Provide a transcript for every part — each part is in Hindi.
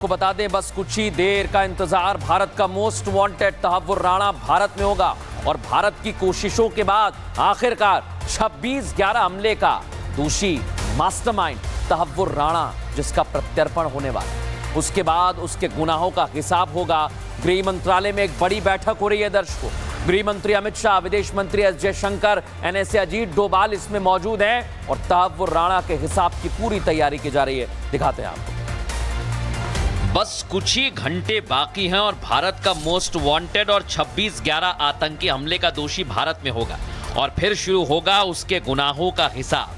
को बता दें, बस कुछ ही देर का इंतजार। भारत का मोस्ट वांटेड तहव्वुर राणा भारत में होगा और भारत की कोशिशों के बाद आखिरकार 26/11 हमले का दोषी मास्टरमाइंड तहव्वुर राणा, जिसका प्रत्यर्पण होने वाला है, उसके बाद उसके गुनाहों का हिसाब होगा। गृह मंत्रालय में एक बड़ी बैठक हो रही है दर्शकों। गृह मंत्री अमित शाह, विदेश मंत्री एस जयशंकर, एनएसए अजीत डोभाल इसमें मौजूद हैं और तहव्वुर राणा के हिसाब की पूरी तैयारी की जा रही है। दिखाते हैं आपको। बस कुछ ही घंटे बाकी हैं और भारत का मोस्ट वांटेड और 26/11 आतंकी हमले का दोषी भारत में होगा और फिर शुरू होगा उसके गुनाहों का हिसाब।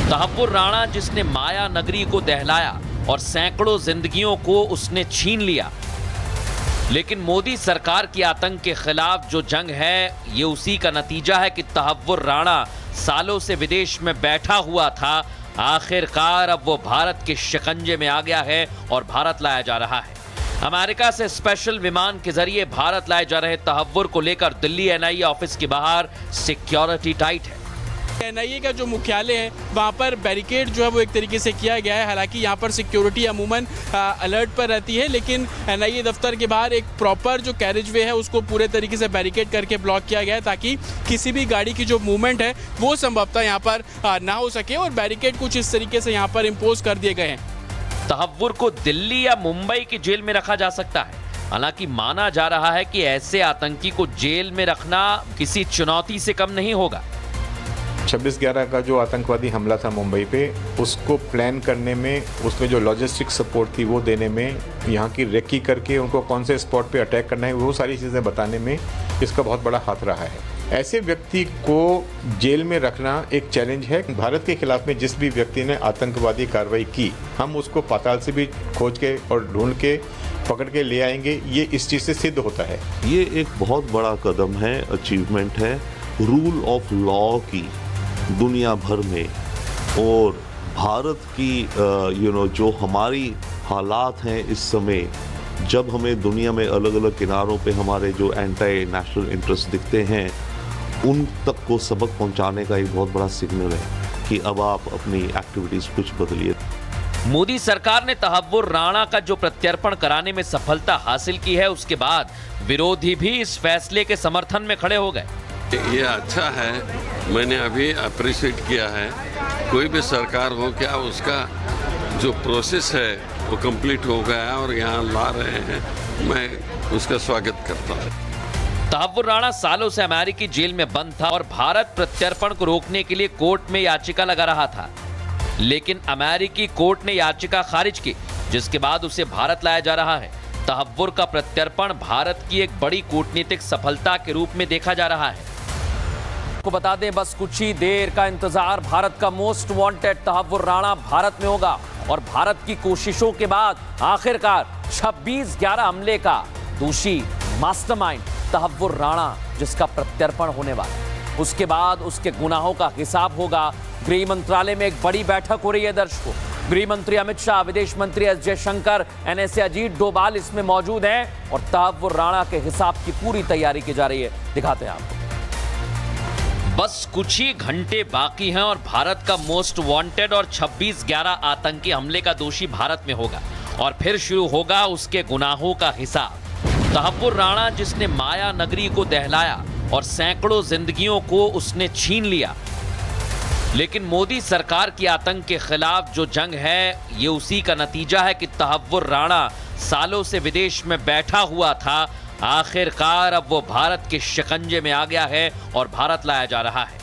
तहव्वुर राणा, जिसने माया नगरी को दहलाया और सैकड़ों जिंदगियों को उसने छीन लिया, लेकिन मोदी सरकार की आतंक के खिलाफ जो जंग है, ये उसी का नतीजा है कि तहव्वुर राणा सालों से विदेश में बैठा हुआ था। आखिरकार अब वो भारत के शिकंजे में आ गया है और भारत लाया जा रहा है। अमेरिका से स्पेशल विमान के जरिए भारत लाए जा रहे तहव्वुर को लेकर दिल्ली एनआईए ऑफिस के बाहर सिक्योरिटी टाइट है। एनआईए का जो मुख्यालय है वहाँ पर बैरिकेड जो है वो एक तरीके से किया गया है। हालांकि यहाँ पर सिक्योरिटी अमूमन अलर्ट पर रहती है, लेकिन एनआईए दफ्तर के बाहर एक प्रॉपर जो कैरेज वे है उसको पूरे तरीके से बैरिकेड करके ब्लॉक किया गया है, ताकि किसी भी गाड़ी की जो मूवमेंट है वो संभवतः यहाँ पर ना हो सके। और बैरिकेड कुछ इस तरीके से यहाँ पर इम्पोज कर दिए गए हैं। तहव्वुर को दिल्ली या मुंबई की जेल में रखा जा सकता है। हालांकि माना जा रहा है कि ऐसे आतंकी को जेल में रखना किसी चुनौती से कम नहीं होगा। 26/11 का जो आतंकवादी हमला था मुंबई पे, उसको प्लान करने में, उसमें जो लॉजिस्टिक सपोर्ट थी वो देने में, यहाँ की रेकी करके उनको कौन से स्पॉट पे अटैक करना है, वो सारी चीज़ें बताने में इसका बहुत बड़ा हाथ रहा है। ऐसे व्यक्ति को जेल में रखना एक चैलेंज है। भारत के खिलाफ में जिस भी व्यक्ति ने आतंकवादी कार्रवाई की, हम उसको पाताल से भी खोज के और ढूंढ के पकड़ के ले आएंगे। ये इस चीज़ से सिद्ध होता है। ये एक बहुत बड़ा कदम है, अचीवमेंट है रूल ऑफ लॉ की दुनिया भर में। और भारत की जो हमारी हालात हैं इस समय, जब हमें दुनिया में अलग अलग किनारों पे हमारे जो एंटी नेशनल इंटरेस्ट दिखते हैं, उन तक को सबक पहुंचाने का एक बहुत बड़ा सिग्नल है कि अब आप अपनी एक्टिविटीज कुछ बदलिए। मोदी सरकार ने तहव्वुर राणा का जो प्रत्यर्पण कराने में सफलता हासिल की है, उसके बाद विरोधी भी इस फैसले के समर्थन में खड़े हो गए। ये अच्छा है, मैंने अभी अप्रिशिएट किया है। कोई भी सरकार हो, क्या उसका जो प्रोसेस है वो कंप्लीट हो गया और यहाँ ला रहे हैं, मैं उसका स्वागत करता हूँ। तहव्वुर राणा सालों से अमेरिकी जेल में बंद था और भारत प्रत्यर्पण को रोकने के लिए कोर्ट में याचिका लगा रहा था, लेकिन अमेरिकी कोर्ट ने याचिका खारिज की, जिसके बाद उसे भारत लाया जा रहा है। तहव्वुर का प्रत्यर्पण भारत की एक बड़ी कूटनीतिक सफलता के रूप में देखा जा रहा है। को बता दें, बस कुछ ही देर का इंतजार। भारत का मोस्ट वांटेड तहव्वुर राणा भारत में होगा और भारत की कोशिशों के बाद आखिरकार 26/11 हमले का दोषी मास्टरमाइंड तहव्वुर राणा, जिसका प्रत्यर्पण होने वाला है, उसके बाद उसके गुनाहों का हिसाब होगा। गृह मंत्रालय में एक बड़ी बैठक हो रही है दर्शकों। गृह मंत्री अमित शाह, विदेश मंत्री एस जयशंकर, एनएसए अजीत डोभाल इसमें मौजूद हैं और तहव्वुर राणा के हिसाब की पूरी तैयारी की जा रही है। दिखाते हैं आपको। बस कुछ ही घंटे बाकी हैं और भारत का मोस्ट वांटेड और 26/11 आतंकी हमले का दोषी भारत में होगा और फिर शुरू होगा उसके गुनाहों का हिसाब। तहव्वुर राणा, जिसने माया नगरी को दहलाया और सैकड़ों जिंदगियों को उसने छीन लिया, लेकिन मोदी सरकार की आतंक के खिलाफ जो जंग है, ये उसी का नतीजा है कि तहव्वुर राणा सालों से विदेश में बैठा हुआ था। आखिरकार अब वो भारत के शिकंजे में आ गया है और भारत लाया जा रहा है।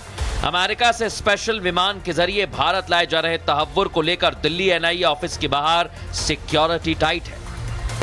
अमेरिका से स्पेशल विमान के जरिए भारत लाए जा रहे तहव्वुर को लेकर दिल्ली एनआईए ऑफिस के बाहर सिक्योरिटी टाइट है।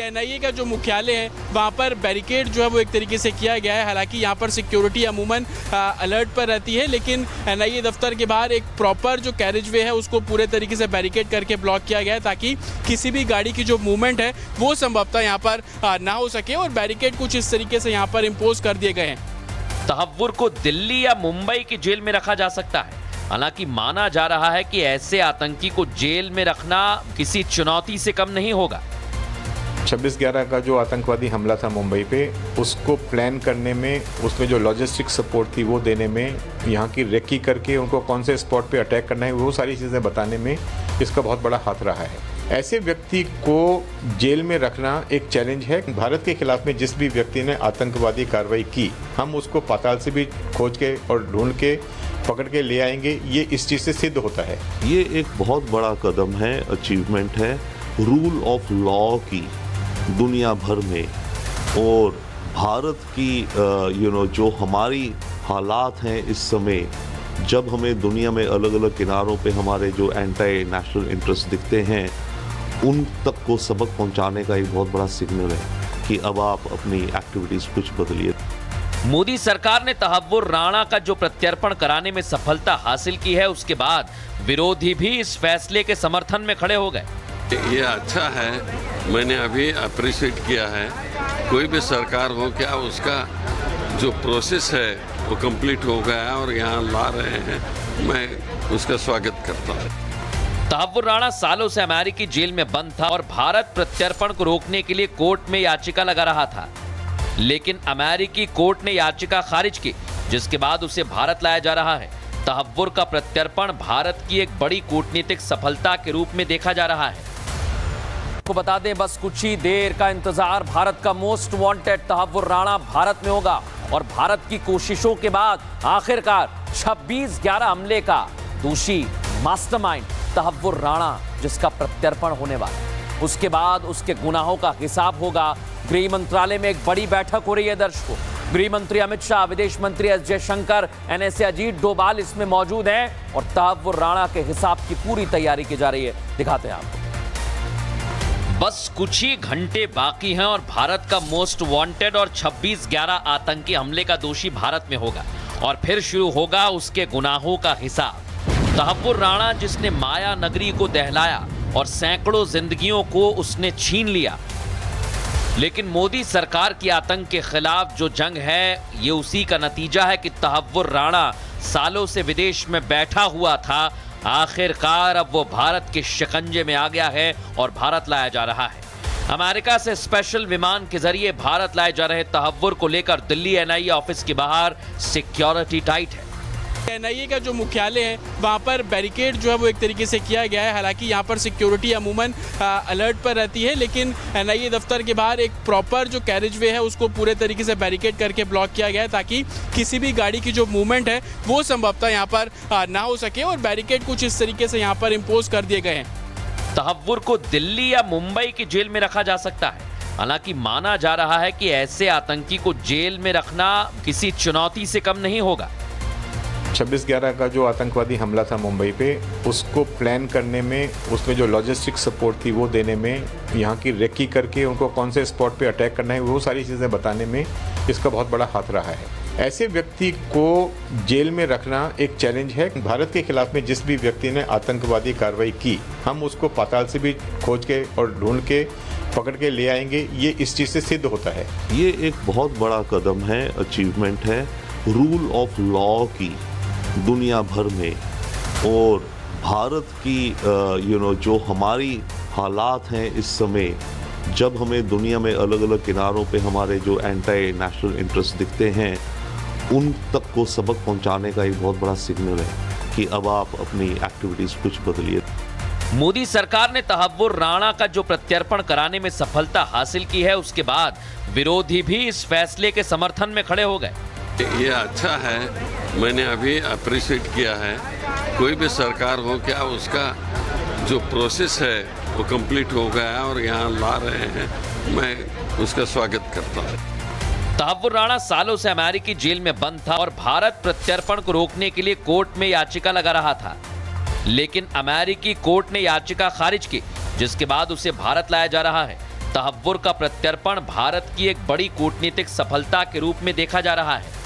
एनआईए का जो मुख्यालय है वहाँ पर बैरिकेड जो है वो एक तरीके से किया गया है। हालांकि यहाँ पर सिक्योरिटी अमूमन अलर्ट पर रहती है, लेकिन एनआईए दफ्तर के बाहर एक प्रॉपर जो कैरेज वे है उसको पूरे तरीके से बैरिकेड करके ब्लॉक किया गया है, ताकि किसी भी गाड़ी की जो मूवमेंट है वो संभवतः यहाँ पर ना हो सके। और बैरिकेड कुछ इस तरीके से यहाँ पर इम्पोज कर दिए गए हैं। तहव्वुर को दिल्ली या मुंबई की जेल में रखा जा सकता है। हालांकि माना जा रहा है कि ऐसे आतंकी को जेल में रखना किसी चुनौती से कम नहीं होगा। 26/11 का जो आतंकवादी हमला था मुंबई पे, उसको प्लान करने में, उसमें जो लॉजिस्टिक सपोर्ट थी वो देने में, यहाँ की रेकी करके उनको कौन से स्पॉट पे अटैक करना है, वो सारी चीज़ें बताने में इसका बहुत बड़ा हाथ रहा है। ऐसे व्यक्ति को जेल में रखना एक चैलेंज है। भारत के खिलाफ में जिस भी व्यक्ति ने आतंकवादी कार्रवाई की, हम उसको पाताल से भी खोज के और ढूंढ के पकड़ के ले आएंगे। ये इस चीज़ से सिद्ध होता है। ये एक बहुत बड़ा कदम है, अचीवमेंट है रूल ऑफ लॉ की दुनिया भर में। और भारत की जो हमारी हालात हैं इस समय, जब हमें दुनिया में अलग अलग किनारों पे हमारे जो एंटी नेशनल इंटरेस्ट दिखते हैं, उन तक को सबक पहुंचाने का एक बहुत बड़ा सिग्नल है कि अब आप अपनी एक्टिविटीज़ कुछ बदलिए। मोदी सरकार ने तहव्वुर राणा का जो प्रत्यर्पण कराने में सफलता हासिल की है, उसके बाद विरोधी भी इस फैसले के समर्थन में खड़े हो गए। ये अच्छा है, मैंने अभी अप्रिशिएट किया है। कोई भी सरकार हो क्या, उसका जो प्रोसेस है वो कंप्लीट हो गया है और यहाँ ला रहे हैं, मैं उसका स्वागत करता हूँ। तहव्वुर राणा सालों से अमेरिकी जेल में बंद था और भारत प्रत्यर्पण को रोकने के लिए कोर्ट में याचिका लगा रहा था, लेकिन अमेरिकी कोर्ट ने याचिका खारिज की, जिसके बाद उसे भारत लाया जा रहा है। तहव्वुर का प्रत्यर्पण भारत की एक बड़ी कूटनीतिक सफलता के रूप में देखा जा रहा है। आपको बता दें, बस कुछ ही देर का इंतजार, भारत का मोस्ट वांटेड तहव्वुर राणा भारत में होगा और भारत की कोशिशों के बाद आखिरकार 26/11 हमले का दोषी मास्टरमाइंड तहव्वुर राणा, जिसका प्रत्यर्पण होने वाला है, उसके बाद उसके गुनाहों का हिसाब होगा। गृह मंत्रालय में एक बड़ी बैठक हो रही है दर्शकों। गृह मंत्री अमित शाह, विदेश मंत्री एस जयशंकर, एनएसए अजीत डोभाल इसमें मौजूद हैं और तहव्वुर राणा के हिसाब की पूरी तैयारी की जा रही है। दिखाते हैं आपको। बस कुछ ही घंटे बाकी हैं और भारत का मोस्ट वांटेड और 26/11 आतंकी हमले का दोषी भारत में होगा और फिर शुरू होगा उसके गुनाहों का हिसाब। तहव्वुर राणा, जिसने माया नगरी को दहलाया और सैकड़ों जिंदगियों को उसने छीन लिया, लेकिन मोदी सरकार की आतंक के खिलाफ जो जंग है, ये उसी का नतीजा है कि तहव्वुर राणा सालों से विदेश में बैठा हुआ था, आखिरकार अब वो भारत के शिकंजे में आ गया है और भारत लाया जा रहा है। अमेरिका से स्पेशल विमान के जरिए भारत लाए जा रहे तहव्वुर को लेकर दिल्ली एनआईए ऑफिस के बाहर सिक्योरिटी टाइट है। एनआईए का जो मुख्यालय है, वहाँ पर बैरिकेड जो है वो एक तरीके से किया गया है। हालांकि यहाँ पर सिक्योरिटी अमूमन अलर्ट पर रहती है, लेकिन एनआईए दफ्तर के बाहर एक प्रॉपर जो कैरेज वे है उसको पूरे तरीके से बैरिकेड करके ब्लॉक किया गया है, ताकि किसी भी गाड़ी की जो मूवमेंट है वो संभवतः यहाँ पर ना हो सके। और बैरिकेड कुछ इस तरीके से यहाँ पर इम्पोज कर दिए गए हैं। तहव्वुर को दिल्ली या मुंबई की जेल में रखा जा सकता है। हालांकि माना जा रहा है कि ऐसे आतंकी को जेल में रखना किसी चुनौती से कम नहीं होगा। 26/11 का जो आतंकवादी हमला था मुंबई पे, उसको प्लान करने में, उसमें जो लॉजिस्टिक सपोर्ट थी वो देने में, यहाँ की रेकी करके उनको कौन से स्पॉट पे अटैक करना है, वो सारी चीज़ें बताने में इसका बहुत बड़ा हाथ रहा है। ऐसे व्यक्ति को जेल में रखना एक चैलेंज है। भारत के खिलाफ में जिस भी व्यक्ति ने आतंकवादी कार्रवाई की, हम उसको पाताल से भी खोज के और ढूंढ के पकड़ के ले आएंगे। ये इस चीज़ से सिद्ध होता है। ये एक बहुत बड़ा कदम है, अचीवमेंट है रूल ऑफ लॉ की दुनिया भर में। और भारत की जो हमारी हालात हैं इस समय, जब हमें दुनिया में अलग अलग किनारों पे हमारे जो एंटी नेशनल इंटरेस्ट दिखते हैं, उन तक को सबक पहुंचाने का एक बहुत बड़ा सिग्नल है कि अब आप अपनी एक्टिविटीज़ कुछ बदलिए। मोदी सरकार ने तहव्वुर राणा का जो प्रत्यर्पण कराने में सफलता हासिल की है, उसके बाद विरोधी भी इस फैसले के समर्थन में खड़े हो गए। ये अच्छा है, मैंने अभी अप्रिशिएट किया है। कोई भी सरकार हो क्या, उसका जो प्रोसेस है वो कंप्लीट हो गया है और यहाँ ला रहे हैं, मैं उसका स्वागत करता हूँ। तहव्वुर राणा सालों से अमेरिकी जेल में बंद था और भारत प्रत्यर्पण को रोकने के लिए कोर्ट में याचिका लगा रहा था, लेकिन अमेरिकी कोर्ट ने याचिका खारिज की, जिसके बाद उसे भारत लाया जा रहा है। तहव्वुर का प्रत्यर्पण भारत की एक बड़ी कूटनीतिक सफलता के रूप में देखा जा रहा है।